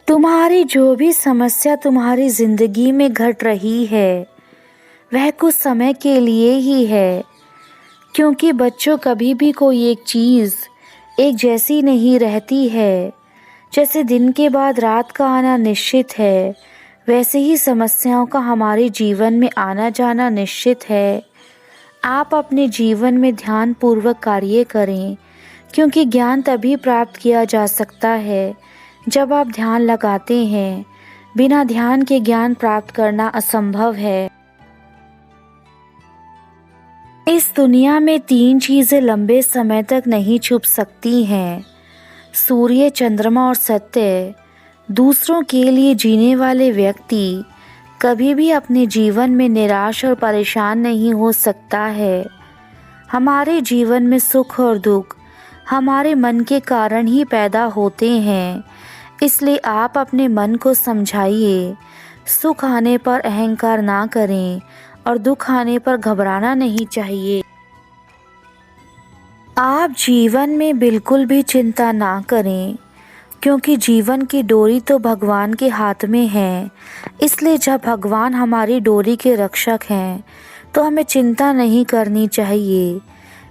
तुम्हारी जो भी समस्या तुम्हारी जिंदगी में घट रही है वह कुछ समय के लिए ही है, क्योंकि बच्चों कभी भी कोई एक चीज़ एक जैसी नहीं रहती है। जैसे दिन के बाद रात का आना निश्चित है, वैसे ही समस्याओं का हमारे जीवन में आना जाना निश्चित है। आप अपने जीवन में ध्यानपूर्वक कार्य करें, क्योंकि ज्ञान तभी प्राप्त किया जा सकता है जब आप ध्यान लगाते हैं। बिना ध्यान के ज्ञान प्राप्त करना असंभव है। इस दुनिया में 3 चीज़ें लंबे समय तक नहीं छुप सकती हैं: सूर्य, चंद्रमा और सत्य। दूसरों के लिए जीने वाले व्यक्ति कभी भी अपने जीवन में निराश और परेशान नहीं हो सकता है। हमारे जीवन में सुख और दुख हमारे मन के कारण ही पैदा होते हैं, इसलिए आप अपने मन को समझाइए। सुख आने पर अहंकार ना करें और दुख आने पर घबराना नहीं चाहिए। आप जीवन में बिल्कुल भी चिंता ना करें, क्योंकि जीवन की डोरी तो भगवान के हाथ में है। इसलिए जब भगवान हमारी डोरी के रक्षक हैं तो हमें चिंता नहीं करनी चाहिए।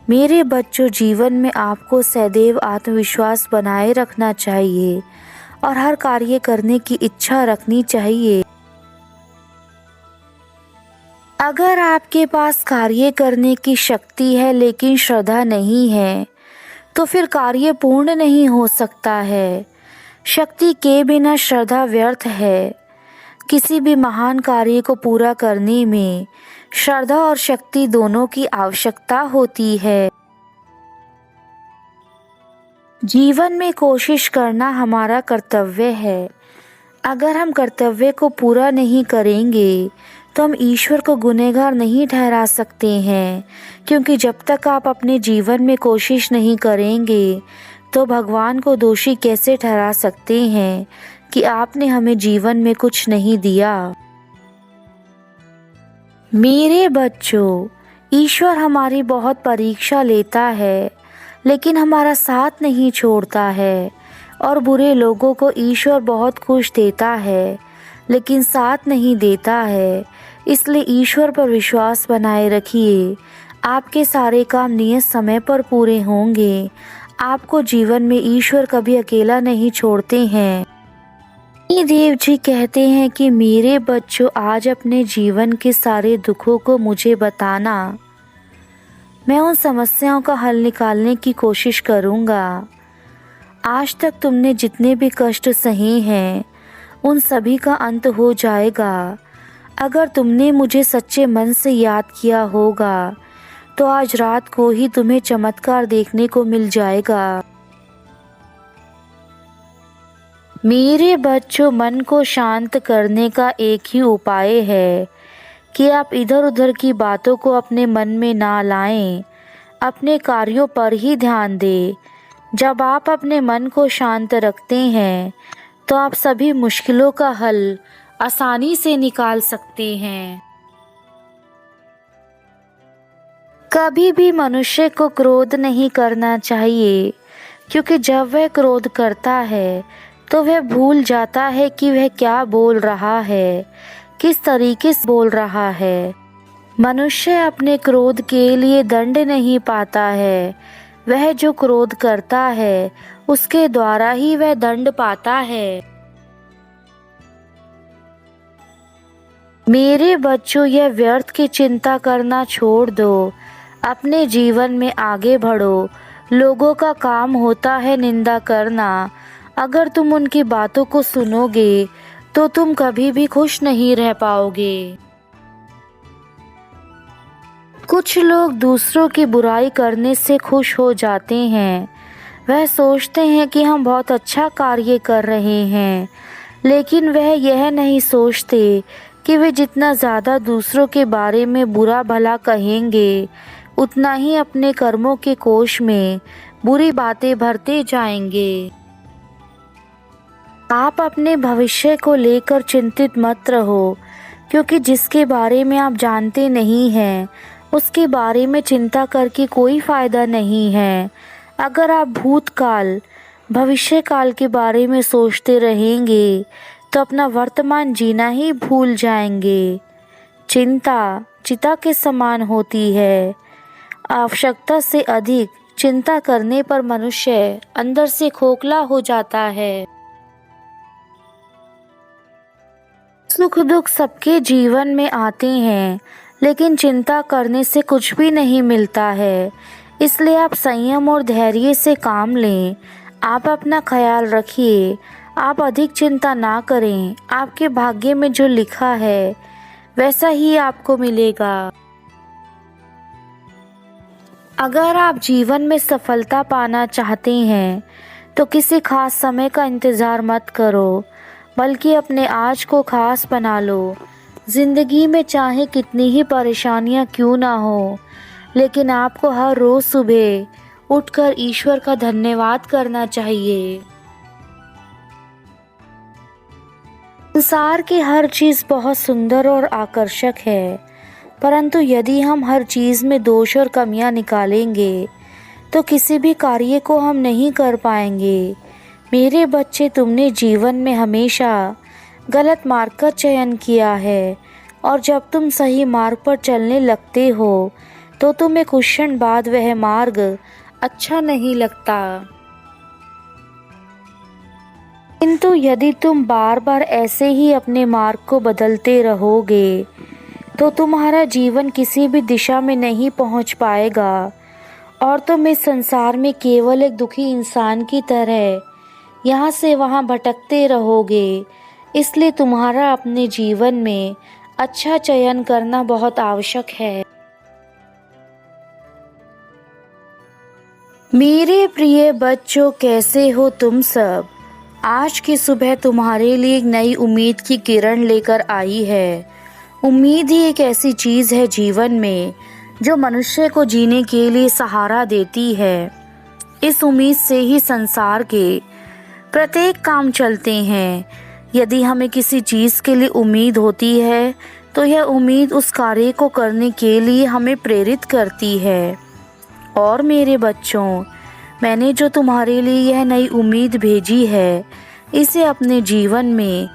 मेरे बच्चों, जीवन में आपको सदैव आत्मविश्वास बनाए रखना चाहिए और हर कार्य करने की इच्छा रखनी चाहिए। अगर आपके पास कार्य करने की शक्ति है लेकिन श्रद्धा नहीं है तो फिर कार्य पूर्ण नहीं हो सकता है। शक्ति के बिना श्रद्धा व्यर्थ है। किसी भी महान कार्य को पूरा करने में श्रद्धा और शक्ति दोनों की आवश्यकता होती है। जीवन में कोशिश करना हमारा कर्तव्य है। अगर हम कर्तव्य को पूरा नहीं करेंगे तो हम ईश्वर को गुनहगार नहीं ठहरा सकते हैं, क्योंकि जब तक आप अपने जीवन में कोशिश नहीं करेंगे तो भगवान को दोषी कैसे ठहरा सकते हैं कि आपने हमें जीवन में कुछ नहीं दिया। मेरे बच्चों, ईश्वर हमारी बहुत परीक्षा लेता है लेकिन हमारा साथ नहीं छोड़ता है, और बुरे लोगों को ईश्वर बहुत खुश देता है लेकिन साथ नहीं देता है। इसलिए ईश्वर पर विश्वास बनाए रखिए। आपके सारे काम नियत समय पर पूरे होंगे। आपको जीवन में ईश्वर कभी अकेला नहीं छोड़ते हैं। देव जी कहते हैं कि मेरे बच्चों, आज अपने जीवन के सारे दुखों को मुझे बताना। मैं उन समस्याओं का हल निकालने की कोशिश करूँगा। आज तक तुमने जितने भी कष्ट सहे हैं उन सभी का अंत हो जाएगा। अगर तुमने मुझे सच्चे मन से याद किया होगा तो आज रात को ही तुम्हें चमत्कार देखने को मिल जाएगा। मेरे बच्चों, मन को शांत करने का एक ही उपाय है कि आप इधर उधर की बातों को अपने मन में ना लाएं, अपने कार्यों पर ही ध्यान दें। जब आप अपने मन को शांत रखते हैं तो आप सभी मुश्किलों का हल आसानी से निकाल सकते हैं। कभी भी मनुष्य को क्रोध नहीं करना चाहिए, क्योंकि जब वह क्रोध करता है तो वह भूल जाता है कि वह क्या बोल रहा है, किस तरीके से बोल रहा है। मनुष्य अपने क्रोध के लिए दंड नहीं पाता है, वह जो क्रोध करता है उसके द्वारा ही वह दंड पाता है। मेरे बच्चों, यह व्यर्थ की चिंता करना छोड़ दो। अपने जीवन में आगे बढ़ो। लोगों का काम होता है निंदा करना। अगर तुम उनकी बातों को सुनोगे तो तुम कभी भी खुश नहीं रह पाओगे। कुछ लोग दूसरों की बुराई करने से खुश हो जाते हैं। वह सोचते हैं कि हम बहुत अच्छा कार्य कर रहे हैं, लेकिन वह यह नहीं सोचते कि वे जितना ज़्यादा दूसरों के बारे में बुरा भला कहेंगे उतना ही अपने कर्मों के कोष में बुरी बातें भरते जाएंगे। आप अपने भविष्य को लेकर चिंतित मत रहो, क्योंकि जिसके बारे में आप जानते नहीं हैं उसके बारे में चिंता करके कोई फ़ायदा नहीं है। अगर आप भूतकाल, भविष्य काल के बारे में सोचते रहेंगे तो अपना वर्तमान जीना ही भूल जाएंगे। चिंता चिता के समान होती है। आवश्यकता से अधिक चिंता करने पर मनुष्य अंदर से खोखला हो जाता है। सुख दुख सबके जीवन में आते हैं, लेकिन चिंता करने से कुछ भी नहीं मिलता है। इसलिए आप संयम और धैर्य से काम लें। आप अपना ख्याल रखिए। आप अधिक चिंता ना करें। आपके भाग्य में जो लिखा है वैसा ही आपको मिलेगा। अगर आप जीवन में सफलता पाना चाहते हैं तो किसी खास समय का इंतज़ार मत करो, बल्कि अपने आज को खास बना लो। ज़िंदगी में चाहे कितनी ही परेशानियां क्यों ना हो, लेकिन आपको हर रोज़ सुबह उठकर ईश्वर का धन्यवाद करना चाहिए। संसार की हर चीज़ बहुत सुंदर और आकर्षक है, परंतु यदि हम हर चीज़ में दोष और कमियां निकालेंगे तो किसी भी कार्य को हम नहीं कर पाएंगे। मेरे बच्चे, तुमने जीवन में हमेशा गलत मार्ग का चयन किया है, और जब तुम सही मार्ग पर चलने लगते हो तो तुम्हें कुछ क्षण बाद वह मार्ग अच्छा नहीं लगता। किंतु यदि तुम बार बार ऐसे ही अपने मार्ग को बदलते रहोगे तो तुम्हारा जीवन किसी भी दिशा में नहीं पहुंच पाएगा, और तुम इस संसार में केवल एक दुखी इंसान की तरह यहाँ से वहाँ भटकते रहोगे। इसलिए तुम्हारा अपने जीवन में अच्छा चयन करना बहुत आवश्यक है। मेरे प्रिय बच्चों, कैसे हो तुम सब? आज की सुबह तुम्हारे लिए एक नई उम्मीद की किरण लेकर आई है। उम्मीद ही एक ऐसी चीज़ है जीवन में जो मनुष्य को जीने के लिए सहारा देती है। इस उम्मीद से ही संसार के प्रत्येक काम चलते हैं। यदि हमें किसी चीज़ के लिए उम्मीद होती है तो यह उम्मीद उस कार्य को करने के लिए हमें प्रेरित करती है। और मेरे बच्चों, मैंने जो तुम्हारे लिए यह नई उम्मीद भेजी है, इसे अपने जीवन में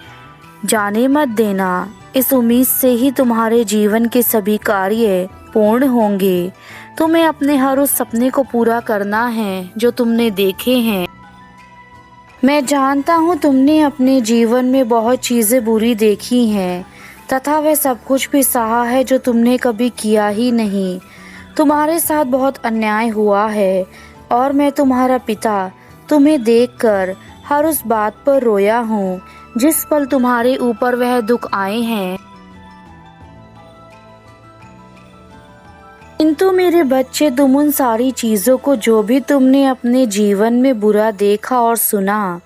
जाने मत देना। इस उम्मीद से ही तुम्हारे जीवन के सभी कार्य पूर्ण होंगे। तुम्हें अपने हर उस सपने को पूरा करना है जो तुमने देखे हैं। मैं जानता हूँ तुमने अपने जीवन में बहुत चीज़ें बुरी देखी हैं, तथा वह सब कुछ भी सहा है जो तुमने कभी किया ही नहीं। तुम्हारे साथ बहुत अन्याय हुआ है, और मैं तुम्हारा पिता तुम्हें देखकर हर उस बात पर रोया हूँ जिस पल तुम्हारे ऊपर वह दुख आए हैं। किंतु मेरे बच्चे, तुम उन सारी चीज़ों को जो भी तुमने अपने जीवन में बुरा देखा और सुना,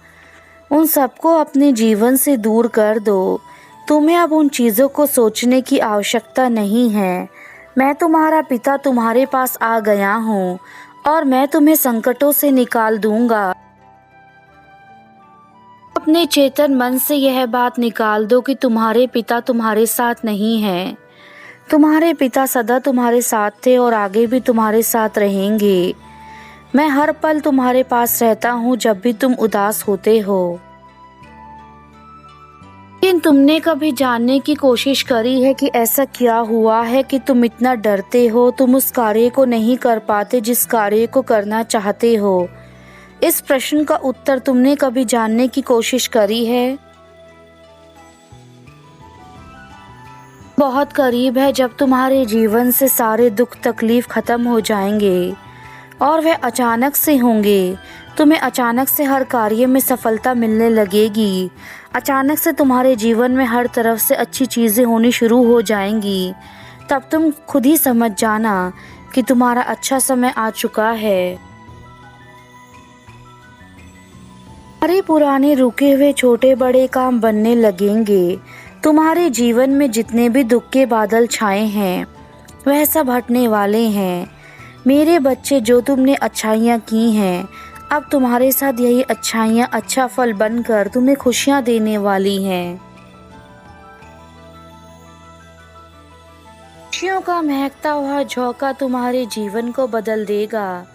उन सबको अपने जीवन से दूर कर दो। तुम्हें अब उन चीज़ों को सोचने की आवश्यकता नहीं है। मैं तुम्हारा पिता तुम्हारे पास आ गया हूँ, और मैं तुम्हें संकटों से निकाल दूंगा। अपने चेतन मन से यह बात निकाल दो कि तुम्हारे पिता तुम्हारे साथ नहीं हैं। तुम्हारे पिता सदा तुम्हारे साथ थे और आगे भी तुम्हारे साथ रहेंगे। मैं हर पल तुम्हारे पास रहता हूँ जब भी तुम उदास होते हो। लेकिन तुमने कभी जानने की कोशिश करी है कि ऐसा क्या हुआ है कि तुम इतना डरते हो? तुम उस कार्य को नहीं कर पाते जिस कार्य को करना चाहते हो। इस प्रश्न का उत्तर तुमने कभी जानने की कोशिश करी है? बहुत करीब है जब तुम्हारे जीवन से सारे दुख तकलीफ खत्म हो जाएंगे, और वह अचानक से होंगे। तुम्हें अचानक से हर कार्य में सफलता मिलने लगेगी। अचानक से तुम्हारे जीवन में हर तरफ से अच्छी चीज़ें होनी शुरू हो जाएंगी। तब तुम खुद ही समझ जाना कि तुम्हारा अच्छा समय आ चुका है। तुम्हारे पुराने रुके हुए छोटे बड़े काम बनने लगेंगे। तुम्हारे जीवन में जितने भी दुख के बादल छाए हैं वह सब हटने वाले हैं। मेरे बच्चे, जो तुमने अच्छाइयाँ की हैं, अब तुम्हारे साथ यही अच्छाइयाँ अच्छा फल बनकर तुम्हें खुशियाँ देने वाली हैं। खुशियों का महकता हुआ झोंका तुम्हारे जीवन को बदल देगा।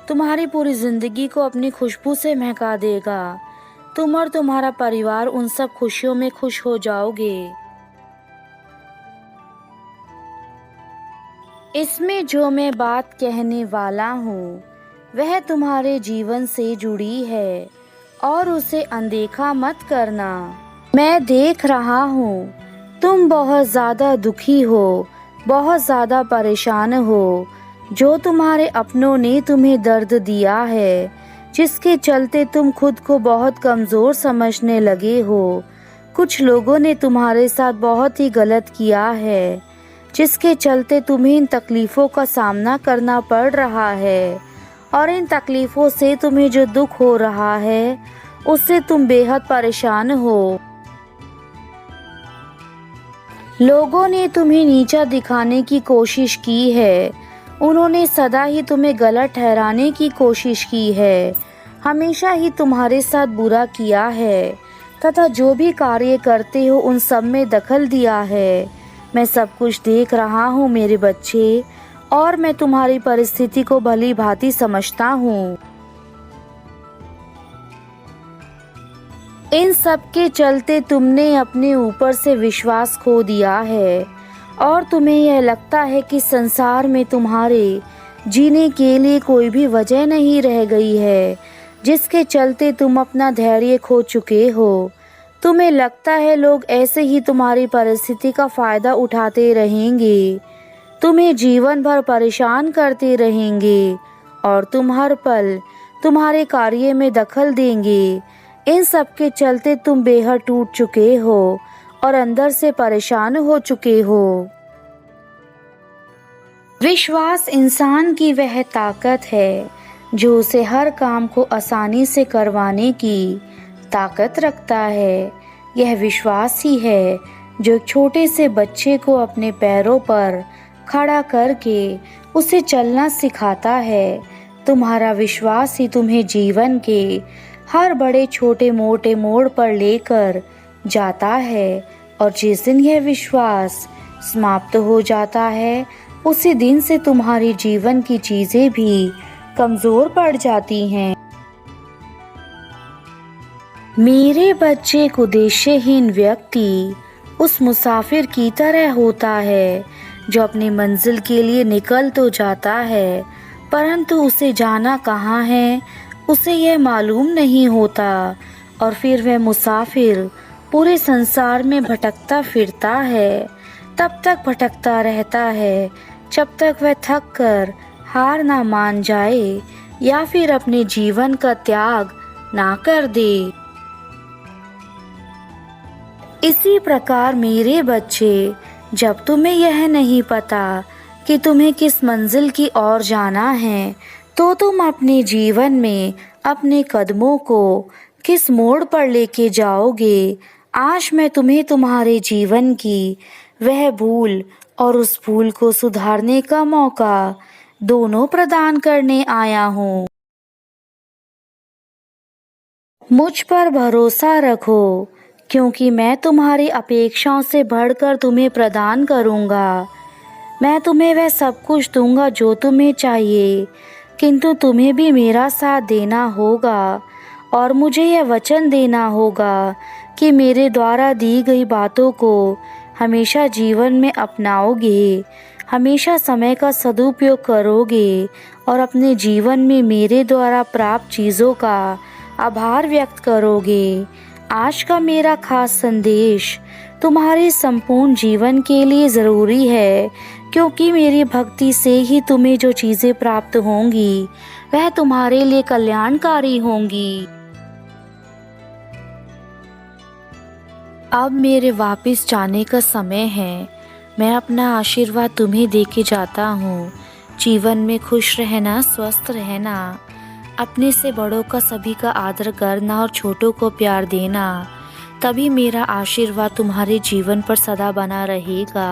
तुम्हारी पूरी जिंदगी को अपनी खुशबू से महका देगा। तुम और तुम्हारा परिवार उन सब खुशियों में खुश हो जाओगे। इसमें जो मैं बात कहने वाला हूँ वह तुम्हारे जीवन से जुड़ी है और उसे अनदेखा मत करना। मैं देख रहा हूँ तुम बहुत ज़्यादा दुखी हो, बहुत ज़्यादा परेशान हो। जो तुम्हारे अपनों ने तुम्हें दर्द दिया है, जिसके चलते तुम खुद को बहुत कमज़ोर समझने लगे हो। कुछ लोगों ने तुम्हारे साथ बहुत ही गलत किया है, जिसके चलते तुम्हें इन तकलीफ़ों का सामना करना पड़ रहा है। और इन तकलीफ़ों से तुम्हें जो दुख हो रहा है उससे तुम बेहद परेशान हो। लोगों ने तुम्हें नीचा दिखाने की कोशिश की है। उन्होंने सदा ही तुम्हें गलत ठहराने की कोशिश की है, हमेशा ही तुम्हारे साथ बुरा किया है तथा जो भी कार्य करते हो उन सब में दखल दिया है। मैं सब कुछ देख रहा हूँ मेरे बच्चे, और मैं तुम्हारी परिस्थिति को भली भांति समझता हूँ। इन सब के चलते तुमने अपने ऊपर से विश्वास खो दिया है और तुम्हें यह लगता है कि संसार में तुम्हारे जीने के लिए कोई भी वजह नहीं रह गई है, जिसके चलते तुम अपना धैर्य खो चुके हो। तुम्हें लगता है लोग ऐसे ही तुम्हारी परिस्थिति का फ़ायदा उठाते रहेंगे, तुम्हें जीवन भर परेशान करते रहेंगे और तुम हर पल तुम्हारे कार्य में दखल देंगे। इन सब के चलते तुम बेहद टूट चुके हो और अंदर से परेशान हो चुके हो। विश्वास इंसान की वह ताकत है जो उसे हर काम को आसानी से करवाने की ताकत रखता है। यह विश्वास ही है जो एक छोटे से बच्चे को अपने पैरों पर खड़ा करके उसे चलना सिखाता है। तुम्हारा विश्वास ही तुम्हें जीवन के हर बड़े छोटे मोटे मोड़ पर लेकर जाता है, और जिस दिन यह विश्वास समाप्त हो जाता है उसी दिन से तुम्हारी जीवन की चीजें भी कमजोर पड़ जाती हैं। मेरे बच्चे, उद्देश्यहीन व्यक्ति उस मुसाफिर की तरह होता है जो अपनी मंजिल के लिए निकल तो जाता है, परंतु उसे जाना कहाँ है उसे यह मालूम नहीं होता, और फिर वह मुसाफिर पूरे संसार में भटकता फिरता है। तब तक भटकता रहता है जब तक वह थक कर हार ना मान जाए या फिर अपने जीवन का त्याग ना कर दे। इसी प्रकार मेरे बच्चे, जब तुम्हें यह नहीं पता कि तुम्हें किस मंजिल की ओर जाना है, तो तुम अपने जीवन में अपने कदमों को किस मोड़ पर लेके जाओगे। आज मैं तुम्हें तुम्हारे जीवन की वह भूल और उस भूल को सुधारने का मौका दोनों प्रदान करने आया हूँ। मुझ पर भरोसा रखो, क्योंकि मैं तुम्हारी अपेक्षाओं से बढ़कर तुम्हें प्रदान करूँगा। मैं तुम्हें वह सब कुछ दूंगा जो तुम्हें चाहिए, किंतु तुम्हें भी मेरा साथ देना होगा और मुझे यह वचन देना होगा कि मेरे द्वारा दी गई बातों को हमेशा जीवन में अपनाओगे, हमेशा समय का सदुपयोग करोगे और अपने जीवन में मेरे द्वारा प्राप्त चीज़ों का आभार व्यक्त करोगे। आज का मेरा खास संदेश तुम्हारे संपूर्ण जीवन के लिए ज़रूरी है, क्योंकि मेरी भक्ति से ही तुम्हें जो चीज़ें प्राप्त होंगी वह तुम्हारे लिए कल्याणकारी होंगी। अब मेरे वापस जाने का समय है। मैं अपना आशीर्वाद तुम्हें देके जाता हूँ। जीवन में खुश रहना, स्वस्थ रहना, अपने से बड़ों का सभी का आदर करना और छोटों को प्यार देना, तभी मेरा आशीर्वाद तुम्हारे जीवन पर सदा बना रहेगा।